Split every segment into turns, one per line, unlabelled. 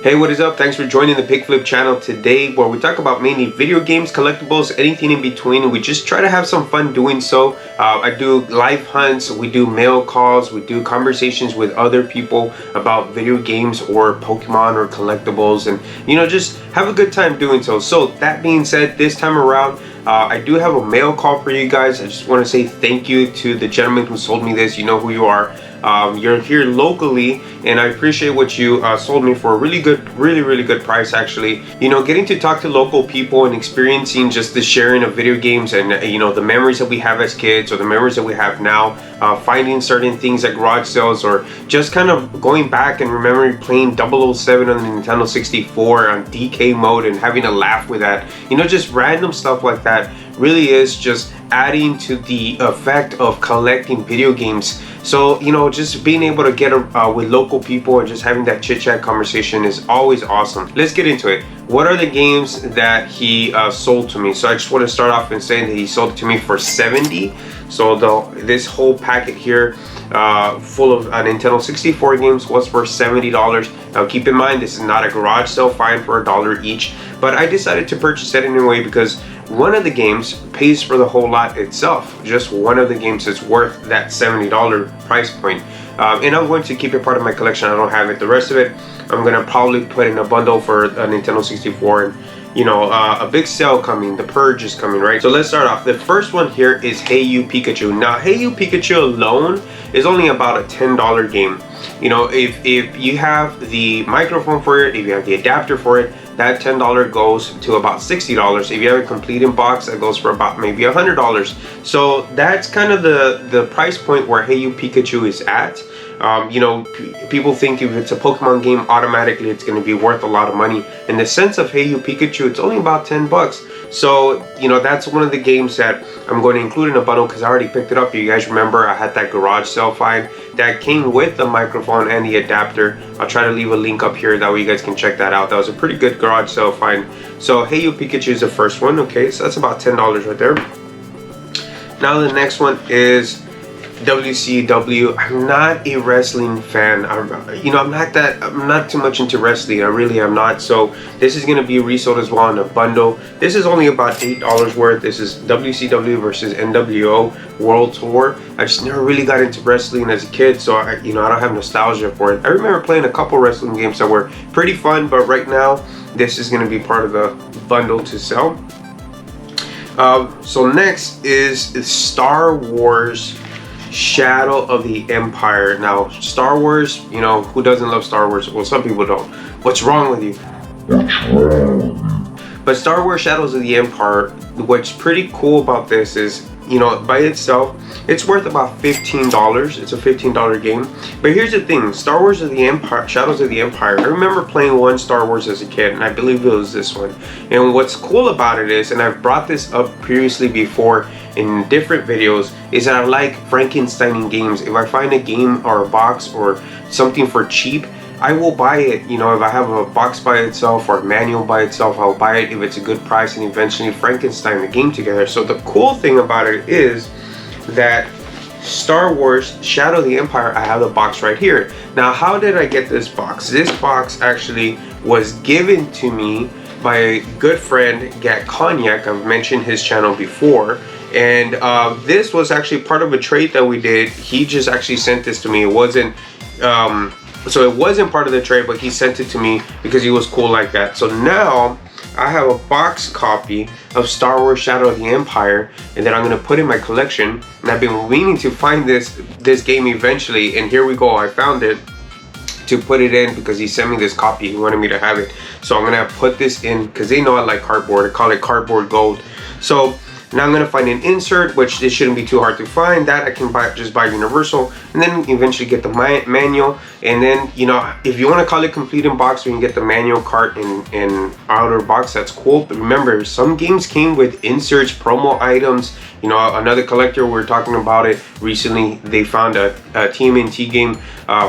Hey, what is up? Thanks for joining the Pick Flip channel today, where we talk about mainly video games, collectibles, anything in between. We just try to have some fun doing so. I do live hunts, we do mail calls, we do conversations with other people about video games or Pokemon or collectibles, and just have a good time doing so. So that being said, this time around, I do have a mail call for you guys. I just want to say thank you to the gentleman who sold me this. You know who you are. You're here locally, and I appreciate what you sold me for a really good price, actually. Getting to talk to local people and experiencing just the sharing of video games and the memories that we have as kids or the memories that we have now, finding certain things at garage sales, or just kind of going back and remembering playing 007 on the Nintendo 64 on DK mode and having a laugh with that. Just random stuff like that really is just adding to the effect of collecting video games. So just being able to get with local people and just having that chit chat conversation is always awesome. Let's get into it. What are the games that he sold to me? So I just want to start off and say that he sold it to me for $70. So this whole packet here full of Nintendo 64 games was for $70. Now keep in mind, this is not a garage sale find for $1 each, but I decided to purchase it anyway because one of the games pays for the whole lot itself. Just one of the games is worth that $70 price point. And I'm going to keep it part of my collection. I don't have it. The rest of it, I'm going to probably put in a bundle for a Nintendo 64. And a big sale coming. The Purge is coming, right? So let's start off. The first one here is Hey You Pikachu. Now, Hey You Pikachu alone is only about a $10 game. If you have the microphone for it, if you have the adapter for it, that $10 goes to about $60. If you have a complete in box, that goes for about maybe $100. So that's kind of the price point where Hey You Pikachu is at. People think if it's a Pokemon game, automatically it's going to be worth a lot of money. In the sense of Hey You Pikachu, it's only about 10 bucks. So, that's one of the games that I'm going to include in a bundle because I already picked it up. You guys remember I had that garage sale find that came with the microphone and the adapter. I'll try to leave a link up here, that way you guys can check that out. That was a pretty good garage sale find. So Hey You Pikachu is the first one. Okay, so that's about $10 right there. Now the next one is WCW. I'm not a wrestling fan. I'm not too much into wrestling. I really am not. So this is going to be resold as well in a bundle. This is only about $8 worth. This is WCW versus NWO World Tour. I just never really got into wrestling as a kid, so I don't have nostalgia for it. I remember playing a couple wrestling games that were pretty fun, but right now this is going to be part of the bundle to sell. So next is Star Wars Shadow of the Empire. Now, Star Wars, who doesn't love Star Wars? Well, some people don't. What's wrong with you? But Star Wars Shadows of the Empire, what's pretty cool about this is, by itself, it's worth about $15. It's a $15 game. But here's the thing, Star Wars of the Empire, Shadows of the Empire, I remember playing one Star Wars as a kid, and I believe it was this one. And what's cool about it is, and I've brought this up previously before in different videos, is that I like Frankensteining games. If I find a game or a box or something for cheap, I will buy it. If I have a box by itself or a manual by itself, I'll buy it if it's a good price and eventually Frankenstein the game together. So the cool thing about it is that Star Wars Shadow of the Empire, I have the box right here. Now, how did I get this box? This box actually was given to me by a good friend, Gackt Cognac. I've mentioned his channel before. And this was actually part of a trade that we did. He just actually sent this to me. It wasn't part of the trade, but he sent it to me because he was cool like that. So now I have a box copy of Star Wars Shadow of the Empire, and then I'm going to put in my collection. And I've been meaning to find this game eventually, and here we go. I found it to put it in because he sent me this copy. He wanted me to have it. So I'm going to put this in because they know I like cardboard. I call it cardboard gold. So now I'm going to find an insert, which it shouldn't be too hard to find. That I can just buy Universal, and then eventually get the manual. And then, if you want to call it complete in box, we can get the manual cart and outer box. That's cool. But remember, some games came with inserts, promo items, You know, another collector, we're talking about it recently, they found a TMNT game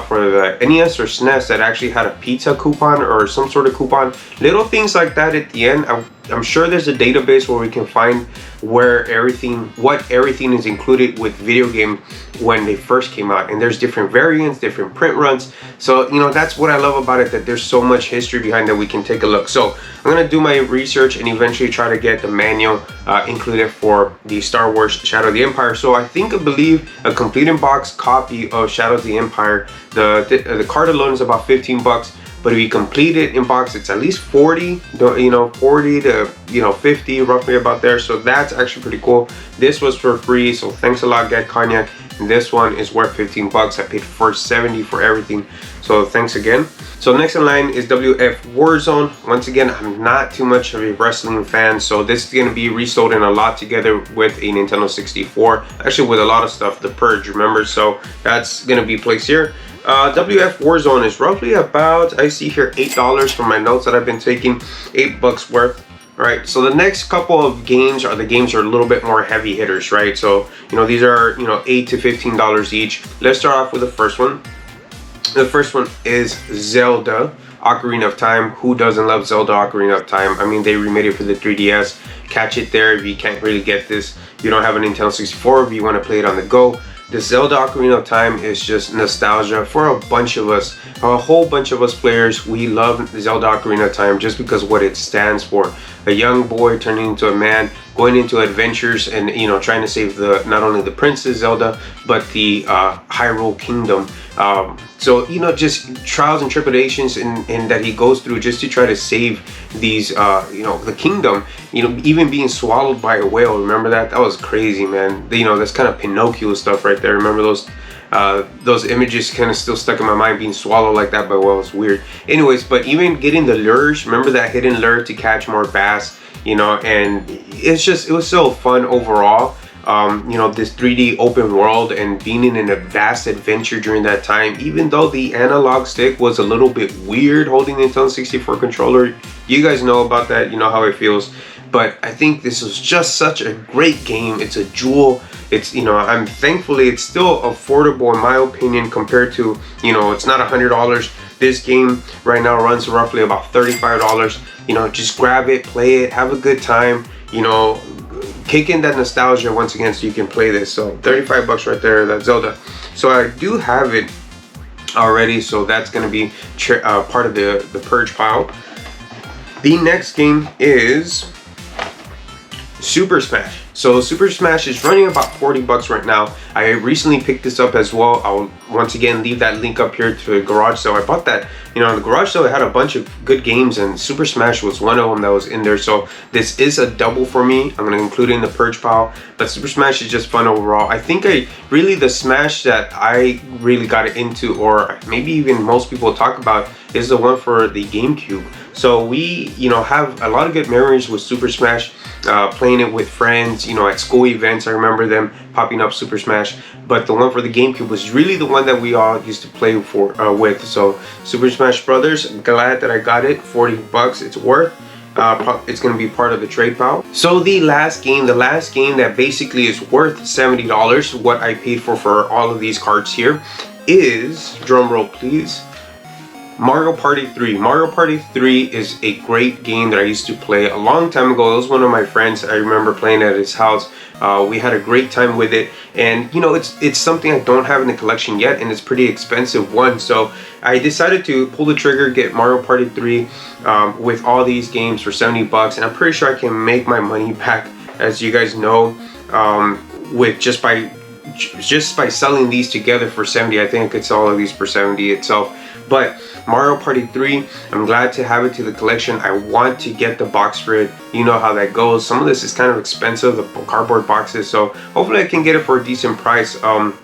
for the NES or SNES that actually had a pizza coupon or some sort of coupon. Little things like that at the end. I'm sure there's a database where we can find what everything is included with video game when they first came out, and there's different variants, different print runs. So you know, that's what I love about it, that there's so much history behind that we can take a look. So I'm gonna do my research and eventually try to get the manual included for the Star Wars Shadow of the Empire. So I believe a complete in box copy of Shadow of the Empire, the card alone is about 15 bucks. But if you complete it in box, it's at least 40, you know, 40 to, you know, 50, roughly about there. So that's actually pretty cool. This was for free, so thanks a lot, Gackt Cognac. And this one is worth 15 bucks. I paid $4.70 for everything, so thanks again. So next in line is WF Warzone. Once again, I'm not too much of a wrestling fan, so this is going to be resold in a lot together with a Nintendo 64. Actually, with a lot of stuff, the Purge, remember? So that's going to be placed here. WF Warzone is roughly about, I see here, $8 from my notes that I've been taking, 8 bucks worth. Right, so the next couple of games are a little bit more heavy hitters, right? So, you know, these are, you know, $8 to $15 each. Let's start off with the first one. The first one is Zelda Ocarina of Time. Who doesn't love Zelda Ocarina of Time? I mean, they remade it for the 3DS. Catch it there if you can't really get this. You don't have a Nintendo 64, if you want to play it on the go. The Zelda Ocarina of Time is just nostalgia for a bunch of us, a whole bunch of us players. We love Zelda Ocarina of Time just because of what it stands for. A young boy turning into a man, going into adventures, and you know, trying to save not only the Princess Zelda, but the Hyrule Kingdom. So you know, just trials and tribulations and that he goes through just to try to save these, you know, the kingdom. You know, even being swallowed by a whale. Remember that? That was crazy, man. You know, that's kind of Pinocchio stuff right there. Remember those images kind of still stuck in my mind, being swallowed like that by whales. Weird. Anyways, but even getting the lures, remember that hidden lure to catch more bass, you know, and it was so fun overall. You know, this 3D open world and being in a vast adventure during that time, even though the analog stick was a little bit weird holding the Nintendo 64 controller. You guys know about that, you know how it feels. But I think this was just such a great game. It's a jewel. It's, you know, thankfully it's still affordable in my opinion compared to, you know, it's not $100. This game right now runs roughly about $35. You know, just grab it, play it, have a good time, you know, kick in that nostalgia once again so you can play this. So 35 bucks right there, that Zelda. So I do have it already, so that's going to be part of the Purge pile. The next game is Super Smash. So Super Smash is running about 40 bucks right now. I recently picked this up as well. I'll once again leave that link up here to the garage sale. I bought that, you know, the garage sale. It had a bunch of good games and Super Smash was one of them that was in there. So this is a double for me. I'm going to include it in the Purge pile, but Super Smash is just fun overall. I think the Smash that I really got into, or maybe even most people talk about, is the one for the GameCube. So we, you know, have a lot of good memories with Super Smash, playing it with friends, you know, at school events. I remember them popping up Super Smash, but the one for the GameCube was really the one that we all used to play with. So Super Smash Brothers, glad that I got it. 40 bucks, it's worth. It's going to be part of the trade pile. So the last game that basically is worth $70, what I paid for all of these cards here, is, drum roll please, Mario Party 3. Mario Party 3 is a great game that I used to play a long time ago. It was one of my friends. I remember playing at his house. We had a great time with it, and you know, it's something I don't have in the collection yet, and it's pretty expensive one. So I decided to pull the trigger, get Mario Party 3 with all these games for 70 bucks, and I'm pretty sure I can make my money back, as you guys know, with just by selling these together for 70. I think it's all of these for 70 itself. But Mario Party 3, I'm glad to have it to the collection. I want to get the box for it. You know how that goes. Some of this is kind of expensive, the cardboard boxes, so hopefully I can get it for a decent price and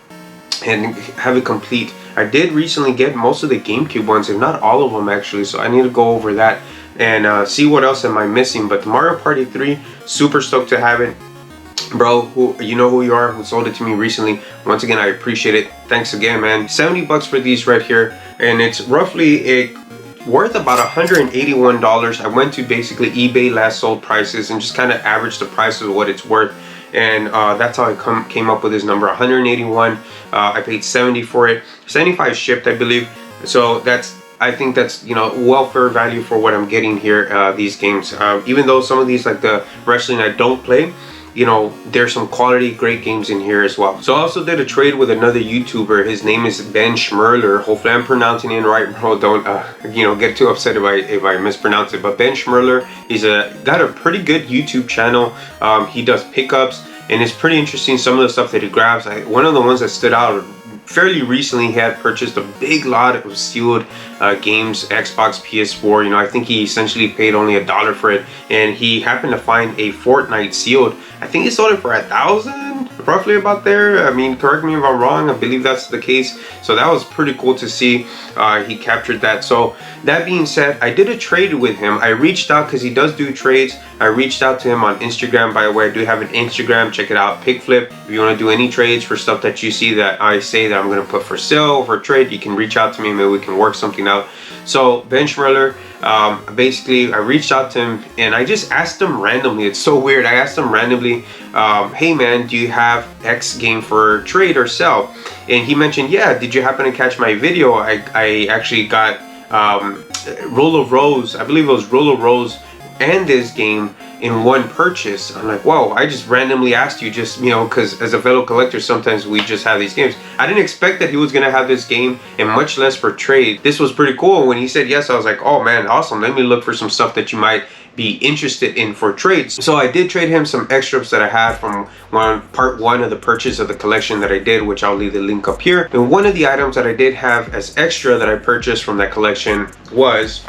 have it complete. I did recently get most of the GameCube ones, if not all of them actually, so I need to go over that and see what else am I missing. But Mario Party 3, super stoked to have it. Bro, you know who you are, who sold it to me recently. Once again, I appreciate it. Thanks again, man. 70 bucks for these right here, and it's roughly worth about $181. I went to basically eBay last sold prices and just kind of averaged the price of what it's worth, and that's how I came up with this number, 181. I paid 70 for it, 75 shipped, I believe. So I think that's, you know, well fair value for what I'm getting here. These games, even though some of these, like the wrestling, I don't play, you know, there's some quality great games in here as well. So I also did a trade with another YouTuber. His name is Ben Schmerler. Hopefully I'm pronouncing it right, bro. Don't you know, get too upset if I mispronounce it. But Ben Schmerler, he's got a pretty good YouTube channel. He does pickups, and it's pretty interesting some of the stuff that he grabs. One of the ones that stood out fairly recently, he had purchased a big lot of sealed games, Xbox, PS4. You know, I think he essentially paid only $1 for it, and he happened to find a Fortnite sealed. I think he sold it for $1,000, roughly about there. I mean, correct me if I'm wrong. I believe that's the case. So that was pretty cool to see. He captured that. So that being said, I did a trade with him. I reached out because he does do trades. I reached out to him on Instagram. By the way, I do have an Instagram. Check it out, PickFlip. If you want to do any trades for stuff that you see that I say that I'm going to put for sale or for trade, you can reach out to me. Maybe we can work something out. So Ben Schmerler, basically I reached out to him and I just asked him randomly. It's so weird. I asked him randomly, hey man, do you have X game for trade or sell? And he mentioned, yeah, did you happen to catch my video? I actually got Roll of Rose, I believe it was Roll of Rose and this game in one purchase. I'm like, whoa, I just randomly asked you, just, you know, because as a fellow collector, sometimes we just have these games. I didn't expect that he was gonna have this game, and much less for trade. This was pretty cool. When he said yes, I was like, oh man, awesome. Let me look for some stuff that you might be interested in for trades. So I did trade him some extras that I had from part one of the purchase of the collection that I did, which I'll leave the link up here. And one of the items that I did have as extra that I purchased from that collection was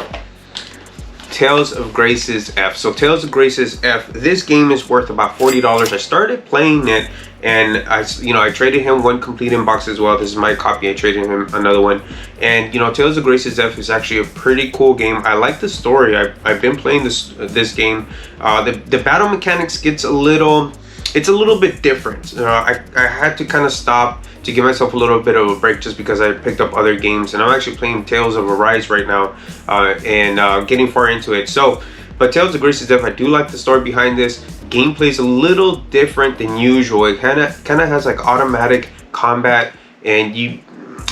Tales of Grace's F. So Tales of Grace's F, this game is worth about $40. I started playing it, and I traded him one complete inbox as well. This is my copy. I traded him another one, and you know, Tales of Grace's F is actually a pretty cool game. I like the story. I've been playing this game. The battle mechanics gets a little bit different. I had to kind of stop to give myself a little bit of a break just because I picked up other games, and I'm actually playing Tales of Arise right now, and getting far into it. So, but Tales of Grace's Death, I do like the story behind this. Gameplay is a little different than usual. It kind of has like automatic combat, and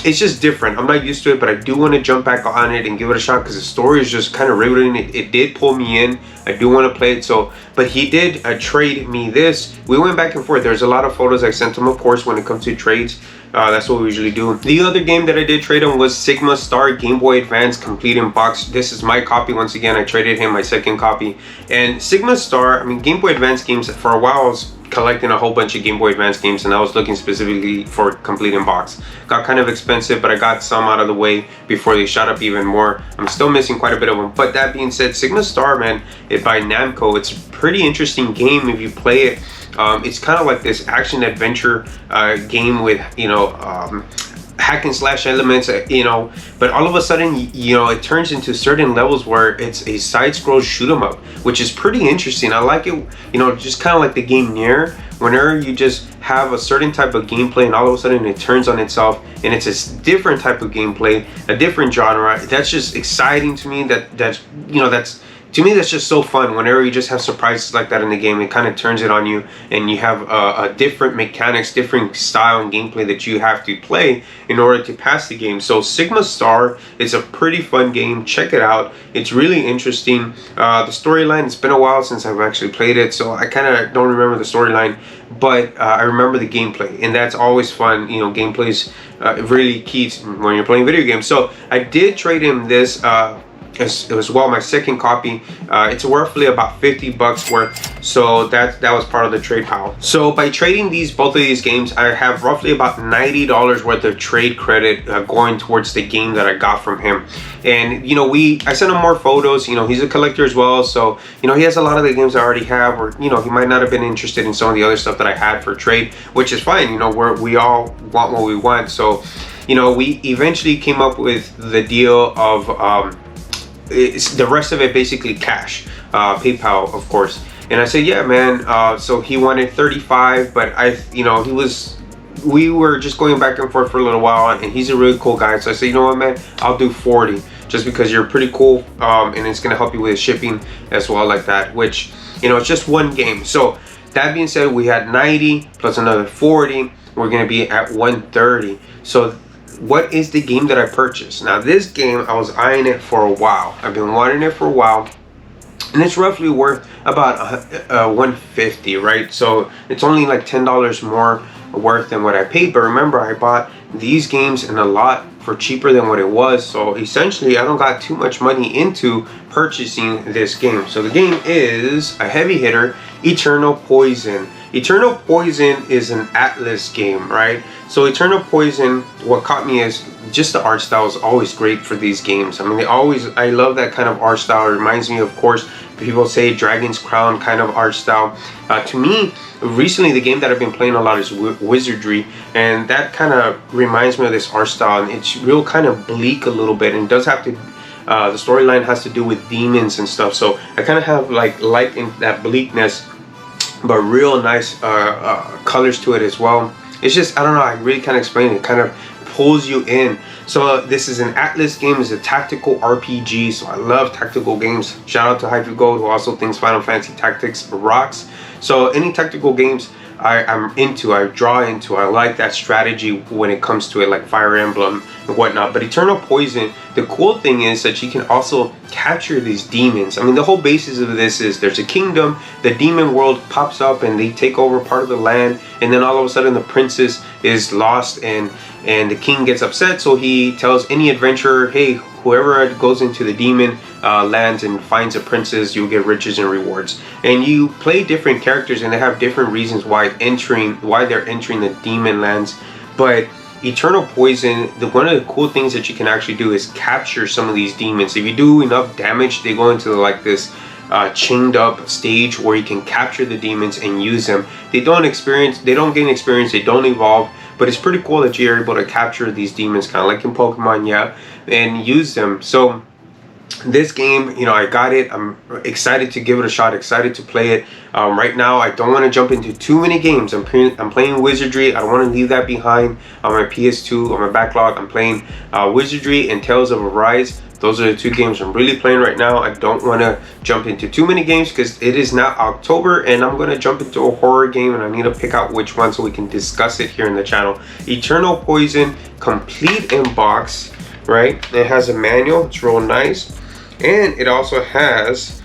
it's just different. I'm not used to it, but I do want to jump back on it and give it a shot because the story is just kind of riveting. It did pull me in. I do want to play it. So, but he did trade me this. We went back and forth. There's a lot of photos I sent him, of course, when it comes to trades. That's what we usually do. The other game that I did trade him was Sigma Star Game Boy Advance Complete in Box. This is my copy. Once again, I traded him my second copy. And Sigma Star, I mean, Game Boy Advance games, for a while I was collecting a whole bunch of Game Boy Advance games, and I was looking specifically for Complete in Box. Got kind of expensive, but I got some out of the way before they shot up even more. I'm still missing quite a bit of them. But that being said, Sigma Star, man, it's by Namco. It's a pretty interesting game if you play it. It's kind of like this action adventure game with, you know, hack and slash elements, you know, but all of a sudden, you know, it turns into certain levels where it's a side-scroll shoot 'em up, which is pretty interesting. I like it, you know, just kind of like the game Nier. Whenever you just have a certain type of gameplay and all of a sudden it turns on itself and it's a different type of gameplay, a different genre, that's just exciting to me. To me, that's just so fun. Whenever you just have surprises like that in the game, it kind of turns it on you, and you have a different mechanics, different style and gameplay that you have to play in order to pass the game. So Sigma Star is a pretty fun game. Check it out. It's really interesting. The storyline, it's been a while since I've actually played it, so I kind of don't remember the storyline, but I remember the gameplay, and that's always fun. You know, gameplay is really key when you're playing video games. So I did trade him this as well, my second copy. It's roughly about 50 bucks worth, so that was part of the trade pile. So by trading both of these games, I have roughly about $90 worth of trade credit going towards the game that I got from him. And you know, I sent him more photos. You know, he's a collector as well, so you know, he has a lot of the games I already have, or you know, he might not have been interested in some of the other stuff that I had for trade, which is fine. You know, we all want what we want. So you know, we eventually came up with the deal of it's the rest of it basically cash, PayPal, of course. And I said, yeah, man. So he wanted 35, but we were just going back and forth for a little while, and he's a really cool guy. So I said, you know what, man, I'll do 40. just because you're pretty cool, and it's gonna help you with shipping as well, like that, which, you know, it's just one game. So that being said, we had 90 plus another 40. We're gonna be at 130. So what is the game that I purchased? Now this game, I was eyeing it for a while. I've been wanting it for a while, and it's roughly worth about 150, right? So it's only like $10 more worth than what I paid. But remember, I bought these games in a lot for cheaper than what it was. So essentially, I don't got too much money into purchasing this game. So the game is a heavy hitter, Eternal Poison. Eternal Poison is an Atlas game, right? So Eternal Poison, what caught me is just the art style is always great for these games. I mean, I love that kind of art style. It reminds me, of course, people say Dragon's Crown kind of art style. To me, recently the game that I've been playing a lot is Wizardry, and that kind of reminds me of this art style, and it's real kind of bleak a little bit, and it does have to, the storyline has to do with demons and stuff, so I kind of have like in that bleakness, but real nice colors to it as well. It's just, I don't know, I really can't explain it. It kind of pulls you in. So this is an Atlas game. It's a tactical RPG, so I love tactical games. Shout out to Hyphygold, who also thinks Final Fantasy Tactics rocks. So any tactical games I'm into, I draw into. I like that strategy when it comes to it, like Fire Emblem and whatnot. But Eternal Poison, the cool thing is that you can also capture these demons. I mean, the whole basis of this is there's a kingdom, the demon world pops up and they take over part of the land, and then all of a sudden the princess is lost, and the king gets upset, so he tells any adventurer, hey, whoever goes into the demon lands and finds a princess, you'll get riches and rewards. And you play different characters, and they have different reasons why they're entering the demon lands. But Eternal Poison, one of the cool things that you can actually do is capture some of these demons. If you do enough damage, they go into like this chained up stage where you can capture the demons and use them. They don't gain experience, they don't evolve, but it's pretty cool that you're able to capture these demons, kind of like in Pokemon, yeah, and use them. So this game, you know, I got it. I'm excited to give it a shot, excited to play it. Right now, I don't want to jump into too many games. I'm playing Wizardry. I don't want to leave that behind on my PS2, on my backlog. I'm playing Wizardry and Tales of Arise. Those are the two games I'm really playing right now. I don't want to jump into too many games because it is now October, and I'm going to jump into a horror game, and I need to pick out which one so we can discuss it here in the channel. Eternal Poison, complete in box, right? It has a manual. It's real nice. And it also has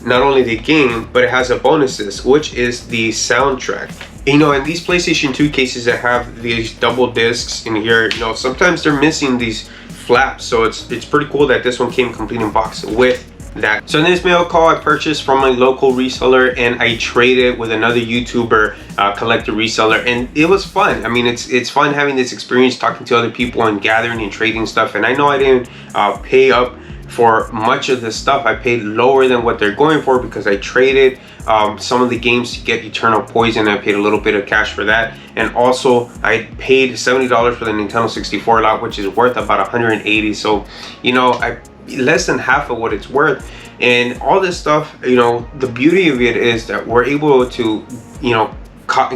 not only the game, but it has a bonuses, which is the soundtrack. You know, in these PlayStation 2 cases that have these double discs in here, you know, sometimes they're missing these flaps, so it's pretty cool that this one came complete in box with that. So in this mail call, I purchased from my local reseller, and I traded with another YouTuber, collector reseller, and it was fun. I mean, it's fun having this experience, talking to other people and gathering and trading stuff. And I know I didn't pay up for much of the stuff. I paid lower than what they're going for because I traded some of the games to get Eternal Poison. I paid a little bit of cash for that, and also I paid $70 for the Nintendo 64 lot, which is worth about 180. So, you know, less than half of what it's worth. And all this stuff, you know, the beauty of it is that we're able to, you know,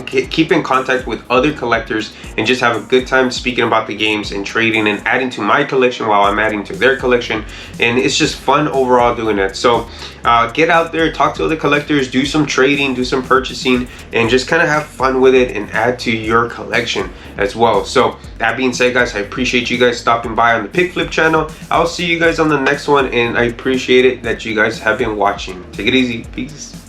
keep in contact with other collectors and just have a good time speaking about the games and trading and adding to my collection while I'm adding to their collection. And it's just fun overall doing it. So get out there, talk to other collectors, do some trading, do some purchasing, and just kind of have fun with it and add to your collection as well. So that being said, guys, I appreciate you guys stopping by on the Pick Flip channel. I'll see you guys on the next one, and I appreciate it that you guys have been watching. Take it easy. Peace.